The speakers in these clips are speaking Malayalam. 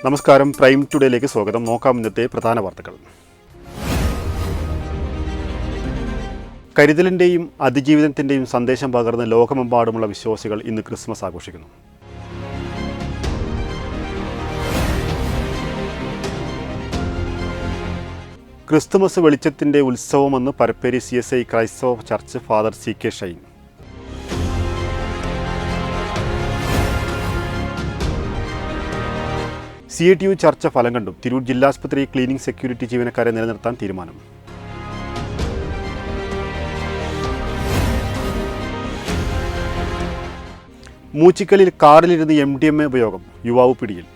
നമസ്കാരം, പ്രൈം ടുഡേയിലേക്ക് സ്വാഗതം. നോക്കാം ഇന്നത്തെ പ്രധാന വാർത്തകൾ. കരുതലിൻ്റെയും അതിജീവിതത്തിൻ്റെയും സന്ദേശം പകർന്ന് ലോകമെമ്പാടുമുള്ള വിശ്വാസികൾ ഇന്ന് ക്രിസ്മസ് ആഘോഷിക്കുന്നു. ക്രിസ്തുമസ് വെളിച്ചത്തിൻ്റെ ഉത്സവമെന്ന് പരപ്പേരി CSI ക്രൈസ്തവ church father CK Shine. CATU ചർച്ച ഫലം കണ്ടു. തിരൂർ ജില്ലാസ്പത്രി ക്ലീനിംഗ് സെക്യൂരിറ്റി ജീവനക്കാരെ നിലനിർത്താൻ തീരുമാനം. മൂച്ചിക്കലിൽ കാറിലിരുന്ന് MDMA ഉപയോഗം, യുവാവ് പിടിയിൽ.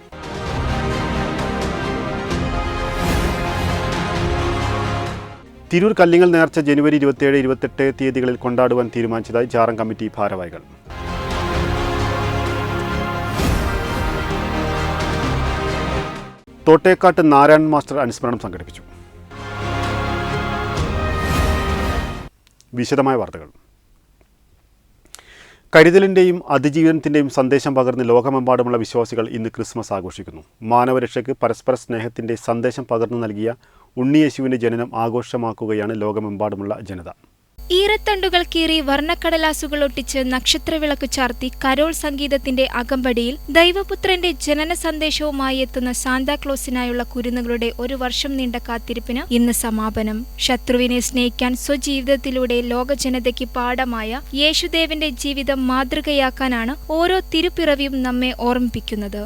തിരൂർ കല്ലിങ്ങൽ നേർച്ച ജനുവരി 27, 28 തീയതികളിൽ കൊണ്ടാടുവാൻ തീരുമാനിച്ചതായി ജാറം കമ്മിറ്റി ഭാരവാഹികൾ. തോട്ടേക്കാട്ട് നാരായണൻ മാസ്റ്റർ അനുസ്മരണം സംഘടിപ്പിച്ചു. വിശദമായ വാർത്തകൾ. കരുതലിൻ്റെയും അതിജീവനത്തിൻ്റെയും സന്ദേശം പകർന്ന് ലോകമെമ്പാടുമുള്ള വിശ്വാസികൾ ഇന്ന് ക്രിസ്മസ് ആഘോഷിക്കുന്നു. മാനവരക്ഷയ്ക്ക് പരസ്പര സ്നേഹത്തിൻ്റെ സന്ദേശം പകർന്നു നൽകിയ ഉണ്ണിയേശുവിൻ്റെ ജനനം ആഘോഷമാക്കുകയാണ് ലോകമെമ്പാടുമുള്ള ജനത. ഈറത്തണ്ടുകൾ കീറി വർണ്ണക്കടലാസുകൾ ഒട്ടിച്ച് നക്ഷത്രവിളക്ക് ചാർത്തി കരോൾ സംഗീതത്തിന്റെ അകമ്പടിയിൽ ദൈവപുത്രന്റെ ജനന സന്ദേശവുമായി എത്തുന്ന സാന്താക്ലോസിനായുള്ള കുരുന്നുകളുടെ ഒരു വർഷം നീണ്ട കാത്തിരിപ്പിന് ഇന്ന് സമാപനം. ശത്രുവിനെ സ്നേഹിക്കാൻ സ്വജീവിതത്തിലൂടെ ലോകജനതയ്ക്ക് പാഠമായ യേശുദേവന്റെ ജീവിതം മാതൃകയാക്കാനാണ് ഓരോ തിരുപ്പിറവിയും നമ്മെ ഓർമ്മിപ്പിക്കുന്നത്.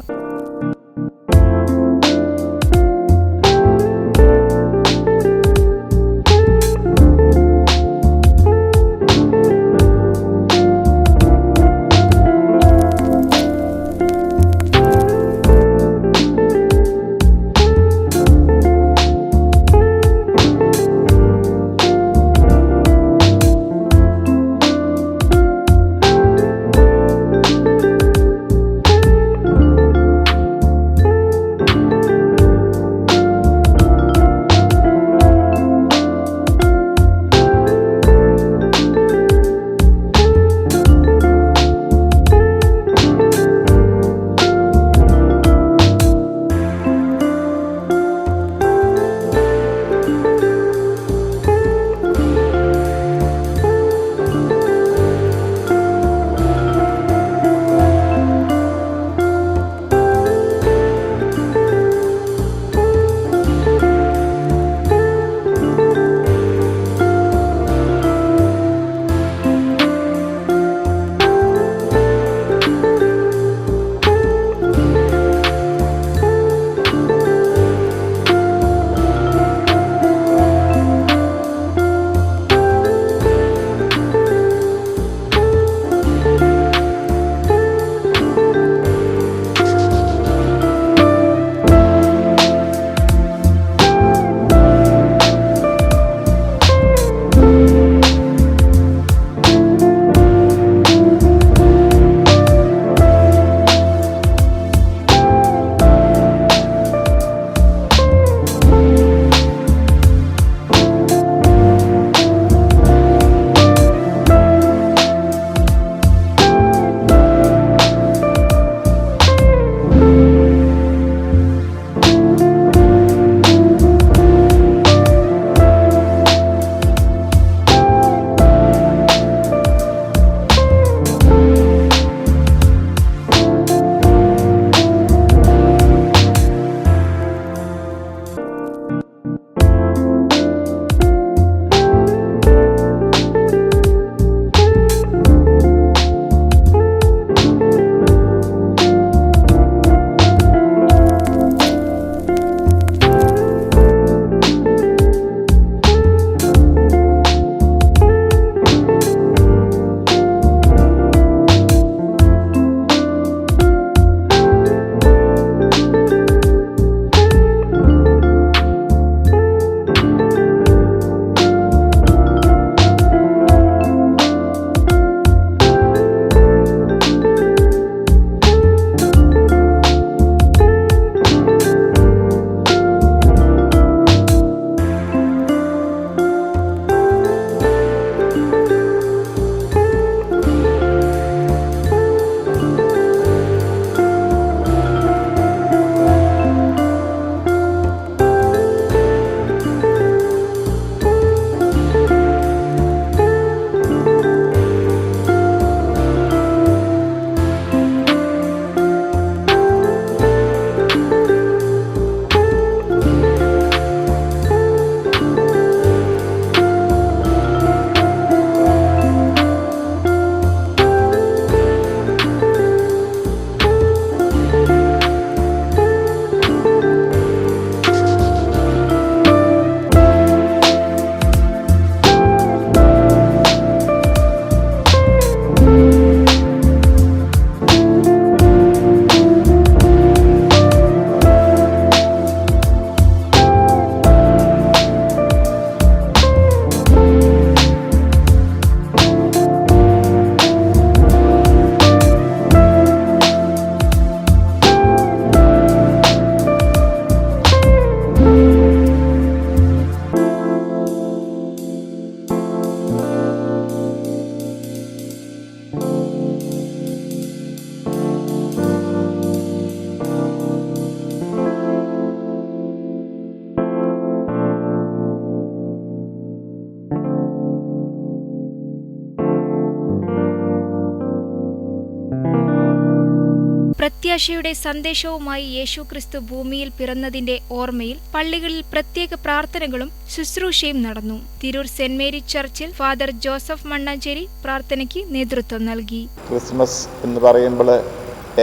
പ്രത്യാശയുടെ സന്ദേശവുമായി യേശുക്രിസ്തു ഭൂമിയിൽ പിറന്നതിന്റെ ഓർമ്മയിൽ പള്ളികളിൽ പ്രത്യേക പ്രാർത്ഥനകളും ശുശ്രൂഷയും നടന്നു. തിരൂർ സെന്റ് മേരി ചർച്ചിൽ ഫാദർ ജോസഫ് മണ്ണാഞ്ചേരി പ്രാർത്ഥനയ്ക്ക് നേതൃത്വം നൽകി. ക്രിസ്മസ് എന്ന് പറയുമ്പോൾ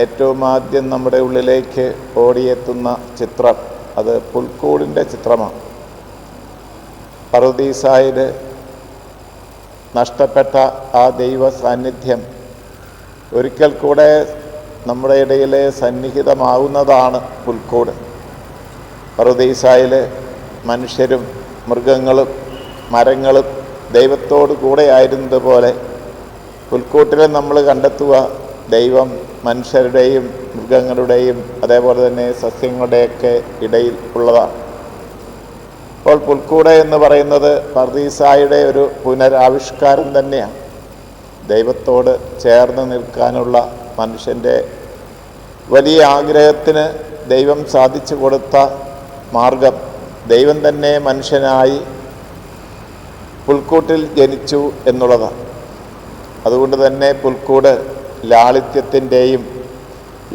ഏറ്റവും ആദ്യം നമ്മുടെ ഉള്ളിലേക്ക് ഓടിയെത്തുന്ന ചിത്രം അത് പുൽക്കൂടിൻ്റെ ചിത്രമാണ്. പറുദീസായിൽ നഷ്ടപ്പെട്ട ആ ദൈവ സാന്നിധ്യം ഒരിക്കൽ കൂടെ നമ്മുടെ ഇടയിൽ സന്നിഹിതമാവുന്നതാണ് പുൽക്കൂട്. പറുദീസായിൽ മനുഷ്യരും മൃഗങ്ങളും മരങ്ങളും ദൈവത്തോടു കൂടെ ആയിരുന്നത് പോലെ പുൽക്കൂട്ടിൽ നമ്മൾ കണ്ടെത്തുക ദൈവം മനുഷ്യരുടെയും മൃഗങ്ങളുടെയും അതേപോലെ തന്നെ സസ്യങ്ങളുടെയൊക്കെ ഇടയിൽ ഉള്ളതാണ്. അപ്പോൾ പുൽക്കൂട് എന്ന് പറയുന്നത് പറുദീസായുടെ ഒരു പുനരാവിഷ്കാരം തന്നെയാണ്. ദൈവത്തോട് ചേർന്ന് നിൽക്കാനുള്ള മനുഷ്യൻ്റെ വലിയ ആഗ്രഹത്തിന് ദൈവം സാധിച്ചു കൊടുത്ത മാർഗം ദൈവം തന്നെ മനുഷ്യനായി പുൽക്കൂട്ടിൽ ജനിച്ചു എന്നുള്ളതാണ്. അതുകൊണ്ട് തന്നെ പുൽക്കൂട് ലാളിത്യത്തിൻ്റെയും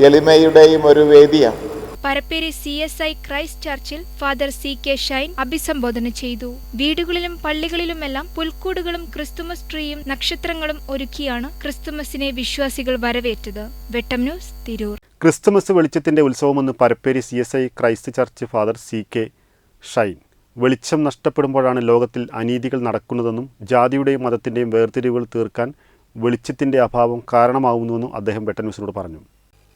എളിമയുടെയും ഒരു വേദിയാണ്. പരപ്പേരി CSI ക്രൈസ്റ്റ് ചർച്ചിൽ ഫാദർ CK ഷൈൻ അഭിസംബോധന ചെയ്തു. വീടുകളിലും പള്ളികളിലുമെല്ലാം പുൽക്കൂടുകളും ക്രിസ്തുമസ് ട്രീയും നക്ഷത്രങ്ങളും ഒരുക്കിയാണ് ക്രിസ്തുമസിനെ വിശ്വാസികൾ വരവേറ്റത്. വെട്ടം ന്യൂസ്, തിരൂർ. ക്രിസ്തുമസ് വെളിച്ചത്തിന്റെ ഉത്സവമെന്ന് Parapperi CSI Christ church father CK Shine. വെളിച്ചം നഷ്ടപ്പെടുമ്പോഴാണ് ലോകത്തിൽ അനീതികൾ നടക്കുന്നതെന്നും ജാതിയുടെയും മതത്തിൻ്റെയും വേർതിരിവുകൾ തീർക്കാൻ വെളിച്ചത്തിൻ്റെ അഭാവം കാരണമാവുന്നുവെന്നും അദ്ദേഹം വെട്ടം ന്യൂസിനോട് പറഞ്ഞു.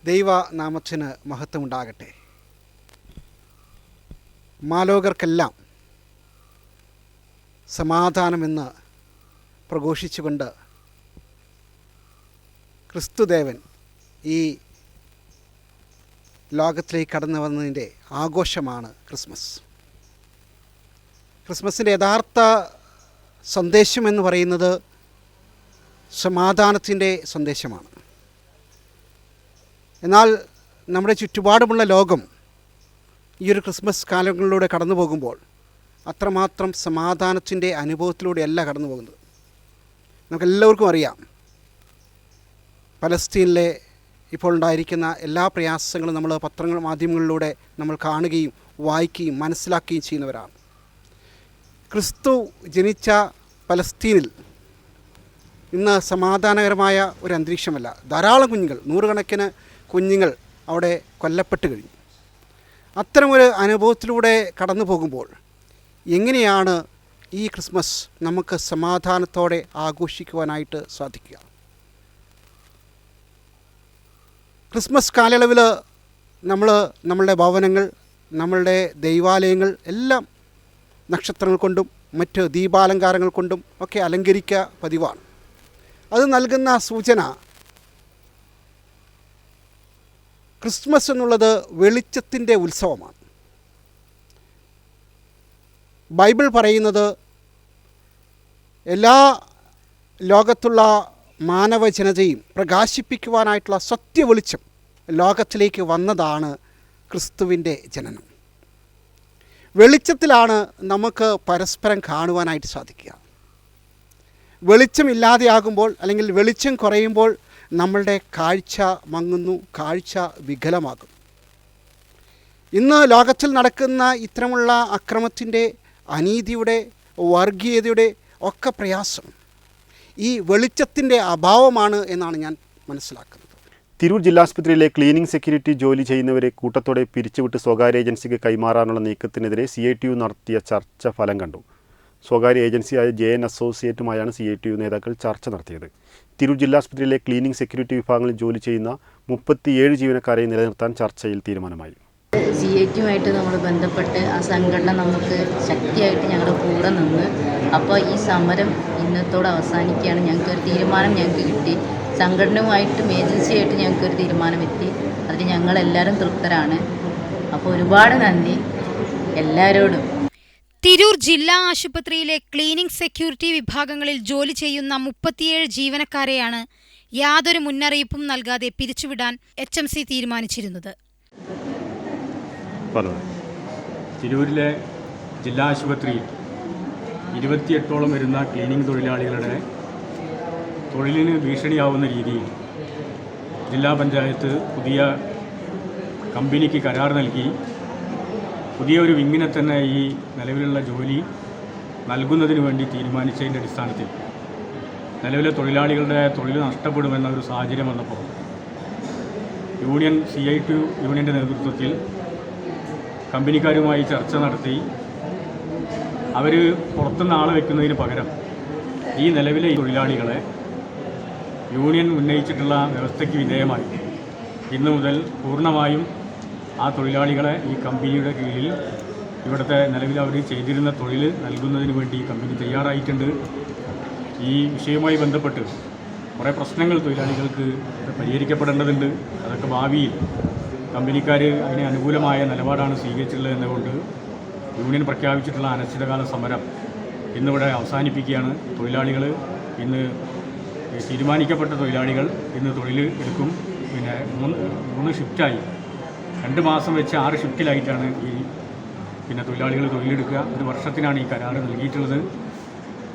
ദൈവനാമത്തിന് മഹത്വമുണ്ടാകട്ടെ. മാലോകർക്കെല്ലാം സമാധാനമെന്ന് പ്രഘോഷിച്ചുകൊണ്ട് ക്രിസ്തുദേവൻ ഈ ലോകത്തിലേക്ക് കടന്നു വന്നതിൻ്റെ ആഘോഷമാണ് ക്രിസ്മസ്. ക്രിസ്മസിൻ്റെ യഥാർത്ഥ സന്ദേശം എന്ന് പറയുന്നത് സമാധാനത്തിൻ്റെ സന്ദേശമാണ്. എന്നാൽ നമ്മുടെ ചുറ്റുപാടുമുള്ള ലോകം ഈ ഒരു ക്രിസ്മസ് കാലങ്ങളിലൂടെ കടന്നു പോകുമ്പോൾ അത്രമാത്രം സമാധാനത്തിൻ്റെ അനുഭവത്തിലൂടെയല്ല കടന്നു പോകുന്നത്. നമുക്കെല്ലാവർക്കും അറിയാം, പലസ്തീനിലെ ഇപ്പോൾ ഉണ്ടായിരിക്കുന്ന എല്ലാ പ്രയാസങ്ങളും നമ്മൾ പത്രങ്ങൾ മാധ്യമങ്ങളിലൂടെ നമ്മൾ കാണുകയും വായിക്കുകയും മനസ്സിലാക്കുകയും ചെയ്യുന്നവരാണ്. ക്രിസ്തു ജനിച്ച പലസ്തീനിൽ ഇന്ന് സമാധാനകരമായ ഒരു അന്തരീക്ഷമല്ല. ധാരാളം കുഞ്ഞുങ്ങൾ, നൂറുകണക്കിന് കുഞ്ഞുങ്ങൾ അവിടെ കൊല്ലപ്പെട്ട് കഴിഞ്ഞു. അത്തരമൊരു അനുഭവത്തിലൂടെ കടന്നു പോകുമ്പോൾ എങ്ങനെയാണ് ഈ ക്രിസ്മസ് നമുക്ക് സമാധാനത്തോടെ ആഘോഷിക്കുവാനായിട്ട് സാധിക്കുക? ക്രിസ്മസ് കാലയളവിൽ നമ്മളുടെ ഭവനങ്ങൾ, നമ്മളുടെ ദൈവാലയങ്ങൾ എല്ലാം നക്ഷത്രങ്ങൾ കൊണ്ടും മറ്റ് ദീപാലങ്കാരങ്ങൾ കൊണ്ടും ഒക്കെ അലങ്കരിക്കുക പതിവാണ്. അത് നൽകുന്ന സൂചന ക്രിസ്മസ് എന്നുള്ളത് വെളിച്ചത്തിൻ്റെ ഉത്സവമാണ്. ബൈബിൾ പറയുന്നത് എല്ലാ ലോകത്തുള്ള മാനവജനതയും പ്രകാശിപ്പിക്കുവാനായിട്ടുള്ള സത്യവെളിച്ചം ലോകത്തിലേക്ക് വന്നതാണ് ക്രിസ്തുവിൻ്റെ ജനനം. വെളിച്ചത്തിലാണ് നമുക്ക് പരസ്പരം കാണുവാനായിട്ട് സാധിക്കുക. വെളിച്ചമില്ലാതെയാകുമ്പോൾ അല്ലെങ്കിൽ വെളിച്ചം കുറയുമ്പോൾ നമ്മളുടെ കാഴ്ച മങ്ങുന്നു, കാഴ്ച വികലമാകും. ഇന്ന് ലോകത്തിൽ നടക്കുന്ന ഇത്തരമുള്ള അക്രമത്തിൻ്റെ, അനീതിയുടെ, വർഗീയതയുടെ ഒക്കെ പ്രയാസം ഈ വെളിച്ചത്തിൻ്റെ അഭാവമാണ് എന്നാണ് ഞാൻ മനസ്സിലാക്കുന്നത്. തിരൂർ ജില്ലാസ്പത്രിയിലെ ക്ലീനിംഗ് സെക്യൂരിറ്റി ജോലി ചെയ്യുന്നവരെ കൂട്ടത്തോടെ പിരിച്ചുവിട്ട് സ്വകാര്യ ഏജൻസിക്ക് കൈമാറാനുള്ള നീക്കത്തിനെതിരെ CITU നടത്തിയ ചർച്ച ഫലം കണ്ടു. സ്വകാര്യ ഏജൻസിയായ JN അസോസിയേറ്റുമായാണ് CITU നേതാക്കൾ ചർച്ച നടത്തിയത്. തിരൂർ ജില്ലാസ്പത്രിയിലെ ക്ലീനിംഗ് സെക്യൂരിറ്റി വിഭാഗങ്ങളിൽ ജോലി ചെയ്യുന്ന 37 ജീവനക്കാരെ നിലനിർത്താൻ ചർച്ചയിൽ തീരുമാനമായി. CITUമായിട്ട് നമ്മൾ ബന്ധപ്പെട്ട് ആ സംഘടന നമുക്ക് ശക്തിയായിട്ട് ഞങ്ങളുടെ കൂടെ നിന്ന്, അപ്പോൾ ഈ സമരം ഇന്നത്തോടെ അവസാനിക്കുകയാണ്. ഞങ്ങൾക്കൊരു തീരുമാനം കിട്ടി. സംഘടനയുമായിട്ടും ഏജൻസിയായിട്ടും ഞങ്ങൾക്കൊരു തീരുമാനമെത്തി. അതിൽ ഞങ്ങളെല്ലാവരും തൃപ്തരാണ്. അപ്പോൾ ഒരുപാട് നന്ദി എല്ലാവരോടും. തിരൂർ ജില്ലാ ആശുപത്രിയിലെ ക്ലീനിംഗ് സെക്യൂരിറ്റി വിഭാഗങ്ങളിൽ ജോലി ചെയ്യുന്ന 37 ജീവനക്കാരെയാണ് യാതൊരു മുന്നറിയിപ്പും നൽകാതെ പിരിച്ചുവിടാൻ HMC തീരുമാനിച്ചിരുന്നത്. തിരൂരിലെ ജില്ലാ ആശുപത്രിയിൽ 28ഓളം വരുന്ന ക്ലീനിംഗ് തൊഴിലാളികളുടെ തൊഴിലിന് ഭീഷണിയാവുന്ന രീതിയിൽ ജില്ലാ പഞ്ചായത്ത് പുതിയ കമ്പനിക്ക് കരാർ നൽകി പുതിയൊരു വിങ്ങിനെ തന്നെ ഈ നിലവിലുള്ള ജോലി നൽകുന്നതിന് വേണ്ടി തീരുമാനിച്ചതിൻ്റെ അടിസ്ഥാനത്തിൽ നിലവിലെ തൊഴിലാളികളുടെ തൊഴിൽ നഷ്ടപ്പെടുമെന്ന ഒരു സാഹചര്യം വന്നപ്പോൾ യൂണിയൻ CITU യൂണിയൻ്റെ നേതൃത്വത്തിൽ കമ്പനിക്കാരുമായി ചർച്ച നടത്തി അവർ പുറത്തുനിന്ന് ആളെ വയ്ക്കുന്നതിന് പകരം ഈ നിലവിലെ തൊഴിലാളികളെ യൂണിയൻ ഉന്നയിച്ചിട്ടുള്ള വ്യവസ്ഥയ്ക്ക് വിധേയമായി ഇന്നു മുതൽ പൂർണ്ണമായും ആ തൊഴിലാളികളെ ഈ കമ്പനിയുടെ കീഴിൽ ഇവിടുത്തെ നിലവിൽ അവർ ചെയ്തിരുന്ന തൊഴിൽ നൽകുന്നതിന് വേണ്ടി കമ്പനി തയ്യാറായിട്ടുണ്ട്. ഈ വിഷയവുമായി ബന്ധപ്പെട്ട് കുറേ പ്രശ്നങ്ങൾ തൊഴിലാളികൾക്ക് പരിഹരിക്കപ്പെടേണ്ടതുണ്ട്. അതൊക്കെ ഭാവിയിൽ കമ്പനിക്കാർ അതിന് അനുകൂലമായ നിലപാടാണ് സ്വീകരിച്ചിട്ടുള്ളത് എന്നതുകൊണ്ട് യൂണിയൻ പ്രഖ്യാപിച്ചിട്ടുള്ള അനിശ്ചിതകാല സമരം ഇന്നിവിടെ അവസാനിപ്പിക്കുകയാണ്. തൊഴിലാളികൾ ഇന്ന് തീരുമാനിക്കപ്പെട്ട തൊഴിലാളികൾ ഇന്ന് തൊഴിൽ എടുക്കും. പിന്നെ മൂന്ന് ഷിഫ്റ്റായി 2 മാസം വെച്ച് 6 ഷിഫ്റ്റിലായിട്ടാണ് പിന്നെ തൊഴിലാളികൾ തൊഴിലെടുക്കുക. 1 വർഷത്തിനാണ് ഈ കരാർ നൽകിയിട്ടുള്ളത്.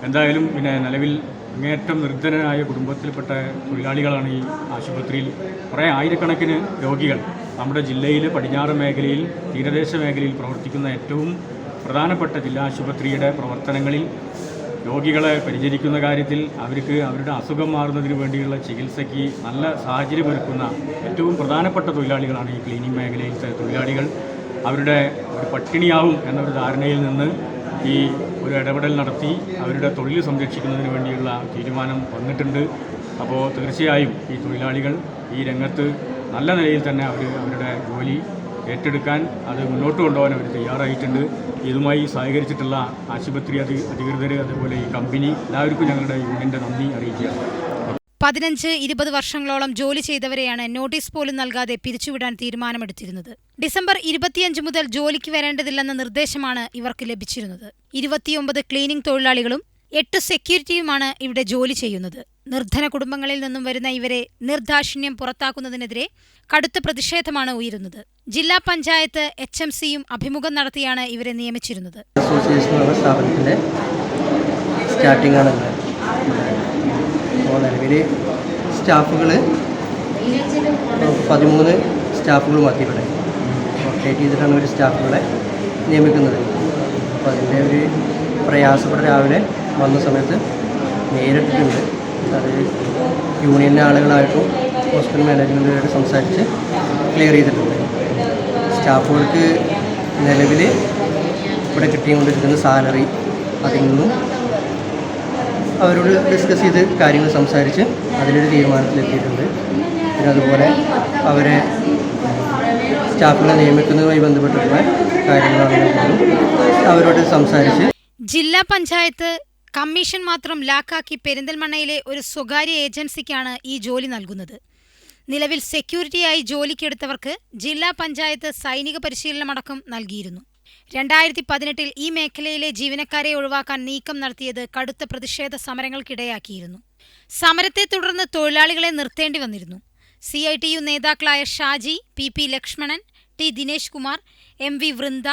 എന്തായാലും പിന്നെ നിലവിൽ അങ്ങേയറ്റം നിർധനരായ കുടുംബത്തിൽപ്പെട്ട തൊഴിലാളികളാണ് ഈ ആശുപത്രിയിൽ. കുറേ ആയിരക്കണക്കിന് രോഗികൾ നമ്മുടെ ജില്ലയിൽ പടിഞ്ഞാറ് മേഖലയിൽ തീരദേശ മേഖലയിൽ പ്രവർത്തിക്കുന്ന ഏറ്റവും പ്രധാനപ്പെട്ട ജില്ലാ ആശുപത്രിയുടെ പ്രവർത്തനങ്ങളിൽ രോഗികളെ പരിചരിക്കുന്ന കാര്യത്തിൽ അവർക്ക് അവരുടെ അസുഖം മാറുന്നതിന് വേണ്ടിയുള്ള ചികിത്സയ്ക്ക് നല്ല സാഹചര്യമൊരുക്കുന്ന ഏറ്റവും പ്രധാനപ്പെട്ട തൊഴിലാളികളാണ് ഈ ക്ലീനിങ് മേഖലയിലത്തെ തൊഴിലാളികൾ. അവരുടെ ഒരു പട്ടിണിയാവും എന്നൊരു ധാരണയിൽ നിന്ന് ഈ ഒരു ഇടപെടൽ നടത്തി അവരുടെ തൊഴിൽ സംരക്ഷിക്കുന്നതിന് വേണ്ടിയുള്ള തീരുമാനം വന്നിട്ടുണ്ട്. അപ്പോൾ തീർച്ചയായും ഈ തൊഴിലാളികൾ ഈ രംഗത്ത് നല്ല നിലയിൽ തന്നെ അവരുടെ ജോലി ഏറ്റെടുക്കാൻ അത് മുന്നോട്ട് കൊണ്ടുപോകാൻ അവർ തയ്യാറായിട്ടുണ്ട്. ഇതുമായി സഹകരിച്ചിട്ടുള്ള ആശുപത്രി അധികൃതർ അതുപോലെ ഈ കമ്പനി എല്ലാവർക്കും ഞങ്ങളുടെ യൂണിയൻ്റെ നന്ദി അറിയിക്കുകയാണ്. 15-20 വർഷങ്ങളോളം ജോലി ചെയ്തവരെയാണ് നോട്ടീസ് പോലും നൽകാതെ പിരിച്ചുവിടാൻ തീരുമാനമെടുത്തിരുന്നത്. ഡിസംബർ 25 മുതൽ ജോലിക്ക് വരേണ്ടതില്ലെന്ന നിർദ്ദേശമാണ് ഇവർക്ക് ലഭിച്ചിരുന്നത്. 29 ക്ലീനിംഗ് തൊഴിലാളികളും 8 സെക്യൂരിറ്റിയുമാണ് ഇവിടെ ജോലി ചെയ്യുന്നത്. നിർധന കുടുംബങ്ങളിൽ നിന്നും വരുന്ന ഇവരെ നിർദാക്ഷിണ്യം പുറത്താക്കുന്നതിനെതിരെ കടുത്ത പ്രതിഷേധമാണ് ഉയരുന്നത്. ജില്ലാ പഞ്ചായത്ത് HMCയും അഭിമുഖം നടത്തിയാണ് ഇവരെ നിയമിച്ചിരുന്നത്. സ്ഥാപനത്തിൻ്റെ സ്റ്റാർട്ടിംഗ് ആണ്. അപ്പോൾ നിലവിൽ സ്റ്റാഫുകൾ 13 സ്റ്റാഫുകൾ മതി. ഇവിടെ റൊട്ടേറ്റ് ചെയ്തിട്ടാണ് ഒരു സ്റ്റാഫുകളെ നിയമിക്കുന്നത്. അപ്പോൾ അതിൻ്റെ ഒരു പ്രയാസപ്പെട്ട രാവിലെ വന്ന സമയത്ത് നേരിട്ടിട്ടുണ്ട്. അത് യൂണിയൻ്റെ ആളുകളായിട്ടും ഹോസ്പിറ്റൽ മാനേജ്മെൻറ്റുമായിട്ട് സംസാരിച്ച് ക്ലിയർ ചെയ്തിട്ടുണ്ട്. സ്റ്റാഫുകൾക്ക് നിലവിൽ ഇവിടെ കിട്ടിക്കൊണ്ടിരിക്കുന്ന സാലറി അതിൽ നിന്നും അവരോട് ഡിസ്കസ് ചെയ്ത് കാര്യങ്ങൾ സംസാരിച്ച് അതിലൊരു തീരുമാനത്തിലെത്തിയിട്ടുണ്ട്. പിന്നെ അതുപോലെ അവരെ സ്റ്റാഫുകളെ നിയമിക്കുന്നതുമായി ബന്ധപ്പെട്ടിട്ടുള്ള കാര്യങ്ങളാണെങ്കിൽ പോലും അവരോട് സംസാരിച്ച് ജില്ലാ പഞ്ചായത്ത് കമ്മീഷൻ മാത്രം ലാക്കാക്കി പെരിന്തൽമണ്ണയിലെ ഒരു സ്വകാര്യ ഏജൻസിക്കാണ് ഈ ജോലി നൽകുന്നത്. നിലവിൽ സെക്യൂരിറ്റിയായി ജോലിക്കെടുത്തവർക്ക് ജില്ലാ പഞ്ചായത്ത് സൈനിക പരിശീലനമടക്കം നൽകിയിരുന്നു. 2018 ഈ മേഖലയിലെ ജീവനക്കാരെ ഒഴിവാക്കാൻ നീക്കം നടത്തിയത് കടുത്ത പ്രതിഷേധ സമരങ്ങൾക്കിടയാക്കിയിരുന്നു. സമരത്തെ തുടർന്ന് തൊഴിലാളികളെ നിർത്തേണ്ടി വന്നിരുന്നു. CITU നേതാക്കളായ Shaji, PP Lakshmanan, T Dinesh Kumar, MV Vrinda,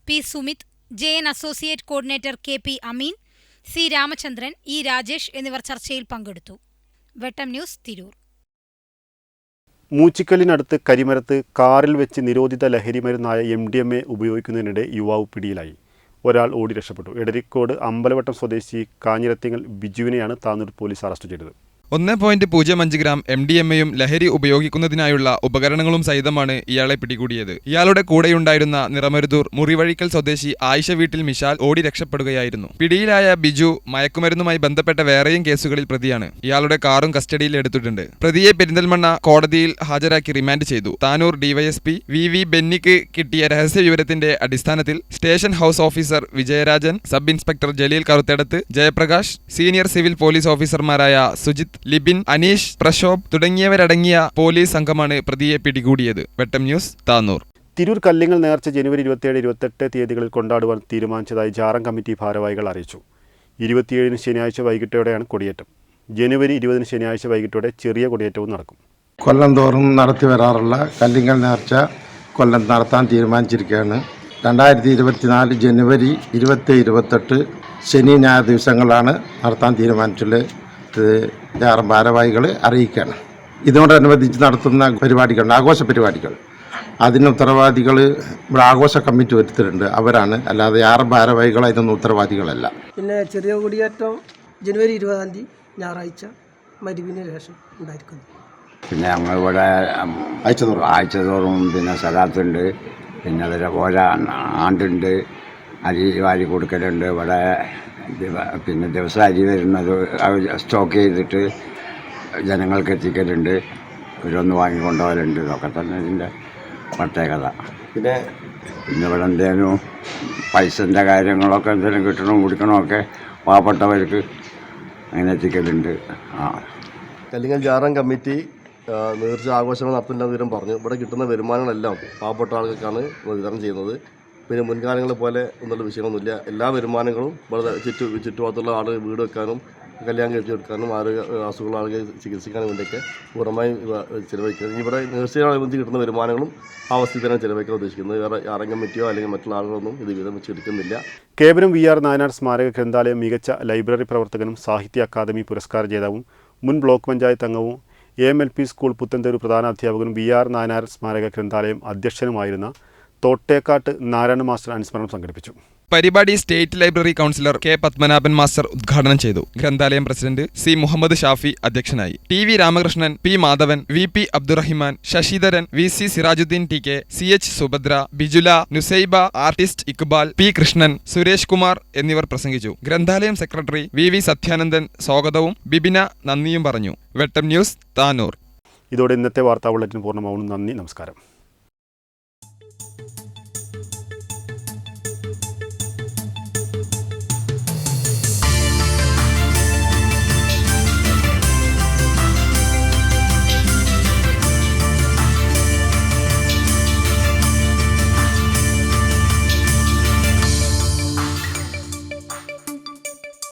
P Sumith, JN associate coordinator KP Ameen, C Ramachandran, E Rajesh എന്നിവർ ചർച്ചയിൽ പങ്കെടുത്തു. വെട്ടം ന്യൂസ്, തിരൂർ. മൂച്ചിക്കല്ലിനടുത്ത് കരിമരത്ത് കാറിൽ വെച്ച് നിരോധിത ലഹരിമരുന്നായ MDMA ഉപയോഗിക്കുന്നതിനിടെ യുവാവ് പിടിയിലായി. ഒരാൾ ഓടി രക്ഷപ്പെട്ടു. എടരിക്കോട് അമ്പലവട്ടം സ്വദേശി കാഞ്ഞിരത്തിങ്ങൽ ബിജുവിനെയാണ് താനൂർ പോലീസ് അറസ്റ്റ് ചെയ്തത്. 1.05 ഗ്രാം MDMAയും ലഹരി ഉപയോഗിക്കുന്നതിനായുള്ള ഉപകരണങ്ങളും സഹിതമാണ് ഇയാളെ പിടികൂടിയത്. ഇയാളുടെ കൂടെയുണ്ടായിരുന്ന നിറമരുതൂർ മുറിവഴിക്കൽ സ്വദേശി ആയിഷ വീട്ടിൽ മിഷാൽ ഓടി രക്ഷപ്പെടുകയായിരുന്നു. പിടിയിലായ ബിജു മയക്കുമരുന്നുമായി ബന്ധപ്പെട്ട വേറെയും കേസുകളിൽ പ്രതിയാണ്. ഇയാളുടെ കാറും കസ്റ്റഡിയിൽ എടുത്തിട്ടുണ്ട്. പ്രതിയെ പെരിന്തൽമണ്ണ കോടതിയിൽ ഹാജരാക്കി റിമാൻഡ് ചെയ്തു. താനൂർ DYSP VV ബെന്നിക്ക് കിട്ടിയ രഹസ്യ വിവരത്തിന്റെ അടിസ്ഥാനത്തിൽ station house officer Vijayarajan, sub inspector Jaleel Karuthedath, Jayaprakash, senior civil police ഓഫീസർമാരായ സുജിത്, ലിബിൻ, അനീഷ്, പ്രശോഭ് തുടങ്ങിയവരടങ്ങിയ പോലീസ് സംഘമാണ് പ്രതിയെ പിടികൂടിയത്. വെട്ടം ന്യൂസ്, താനൂർ. തിരൂർ കല്ലിങ്ങൽ നേർച്ച ജനുവരി 27, 28 തീയതികളിൽ കൊണ്ടാടുവാൻ തീരുമാനിച്ചതായി ജാറം കമ്മിറ്റി ഭാരവാഹികൾ അറിയിച്ചു. 27 ശനിയാഴ്ച വൈകിട്ടോടെയാണ് കൊടിയേറ്റം. ജനുവരി 20 ശനിയാഴ്ച വൈകിട്ടോടെ ചെറിയ കൊടിയേറ്റവും നടക്കും. കൊല്ലം തോറും നടത്തി വരാറുള്ള കല്ലിങ്ങൽ നേർച്ച കൊല്ലം നടത്താൻ തീരുമാനിച്ചിരിക്കുകയാണ്. 2024 ജനുവരി 20, 28 ശനി ഞായർ ദിവസങ്ങളാണ് നടത്താൻ തീരുമാനിച്ചുള്ളത്. ജാറം ഭാരവാഹികൾ അറിയിക്കുകയാണ്. ഇതിനോടനുബന്ധിച്ച് നടത്തുന്ന പരിപാടികൾ, ആഘോഷ പരിപാടികൾ അതിന് ഉത്തരവാദികൾ ഇവിടെ ആഘോഷ കമ്മിറ്റി വരുത്തിയിട്ടുണ്ട്, അവരാണ്. അല്ലാതെ ആറ് ഭാരവാഹികൾ അതിനൊന്നും ഉത്തരവാദികളല്ല. പിന്നെ ചെറിയ കൊടിയേറ്റം ജനുവരി 20-ാം തീയതി ഞായറാഴ്ച മരുവിന് ശേഷം ഉണ്ടായിരിക്കുന്നു. പിന്നെ ഞങ്ങളിവിടെ ആഴ്ചതോറും പിന്നെ സലാത്തുണ്ട്, പിന്നെ അതേപോലെ ആണ്ടുണ്ട്, അരി വാരി കൊടുക്കലുണ്ട്. ഇവിടെ പിന്നെ ദിവസം അരി വരുന്നത് സ്റ്റോക്ക് ചെയ്തിട്ട് ജനങ്ങൾക്ക് എത്തിക്കലുണ്ട്, ഇവരൊന്ന് വാങ്ങിക്കൊണ്ടുപോകലുണ്ട്. ഇതൊക്കെ തന്നെ ഇതിൻ്റെ പ്രത്യേകത. പിന്നെ ഇവിടെ എന്തെങ്കിലും പൈസൻ്റെ കാര്യങ്ങളൊക്കെ എന്തെങ്കിലും കിട്ടണോ കുടിക്കണമൊക്കെ പാവപ്പെട്ടവർക്ക് അങ്ങനെ എത്തിക്കലുണ്ട്. കല്ലിങ്ങൽ ജാറം കമ്മിറ്റി നേർച്ച ആഘോഷങ്ങൾ നടത്തുന്നില്ല വിവരം പറഞ്ഞു. ഇവിടെ കിട്ടുന്ന വരുമാനങ്ങളെല്ലാം പാവപ്പെട്ട ആളുകൾക്കാണ് വിതരണം ചെയ്യുന്നത്. പിന്നെ മുൻകാലങ്ങളെ പോലെ എന്നുള്ള വിഷയമൊന്നുമില്ല. എല്ലാ വരുമാനങ്ങളും ഇവിടെ ചുറ്റുഭാഗത്തുള്ള ആളുകൾ വീട് വെക്കാനും കല്യാണം കഴിച്ചു കൊടുക്കാനും അസുഖമുള്ള ആളുകൾ ചികിത്സിക്കാനും വേണ്ടിയൊക്കെ പൂർണ്ണമായും ചിലവഴിക്കുന്നത്. ഇവിടെ നേഴ്സിനോടനുബന്ധിച്ച് കിട്ടുന്ന വരുമാനങ്ങളും ആ അവസ്ഥയിൽ തന്നെ ചിലവഴിക്കാൻ ഉദ്ദേശിക്കുന്നത്. വേറെ ജാറം കമ്മിറ്റിയോ അല്ലെങ്കിൽ മറ്റുള്ള ആളുകളൊന്നും ഇത് വീതം വെച്ച് എടുക്കുന്നില്ല. കേവലം VR നായനാർ സ്മാരക ഗ്രന്ഥാലയം മികച്ച ലൈബ്രറി പ്രവർത്തകനും സാഹിത്യ അക്കാദമി പുരസ്കാര ജേതാവും മുൻ ബ്ലോക്ക് പഞ്ചായത്ത് അംഗവും AMLP സ്കൂൾ പുത്തൻതെരു പ്രധാന അധ്യാപകനും VR നായനാർ സ്മാരക ഗ്രന്ഥാലയം അധ്യക്ഷനുമായിരുന്ന തോട്ടേക്കാട്ട് നാരായണ മാസ്റ്റർ അനുസ്മരണം സംഘടിപ്പിച്ചു. പരിപാടി state library councillor K. Padmanabhan master ഉദ്ഘാടനം ചെയ്തു. ഗ്രന്ഥാലയം പ്രസിഡന്റ് C. മുഹമ്മദ് ഷാഫി അധ്യക്ഷനായി. TV Ramakrishnan, P. Madhavan, VP Abdurahiman, Sasidharan, VC Sirajuddeen TK, CH Subhadra, Bijula, Nusaiba, artist Iqbal, P. Krishnan, Suresh Kumar എന്നിവർ പ്രസംഗിച്ചു. ഗ്രന്ഥാലയം സെക്രട്ടറി VV സത്യാനന്ദൻ സ്വാഗതവും ബിബിന നന്ദിയും പറഞ്ഞു. വെട്ടം ന്യൂസ്, താനൂർ. ഇതോടെ ഇന്നത്തെ വാർത്താ ബുള്ളറ്റിൻ പൂർണ്ണമാവുന്നു. നന്ദി, നമസ്കാരം.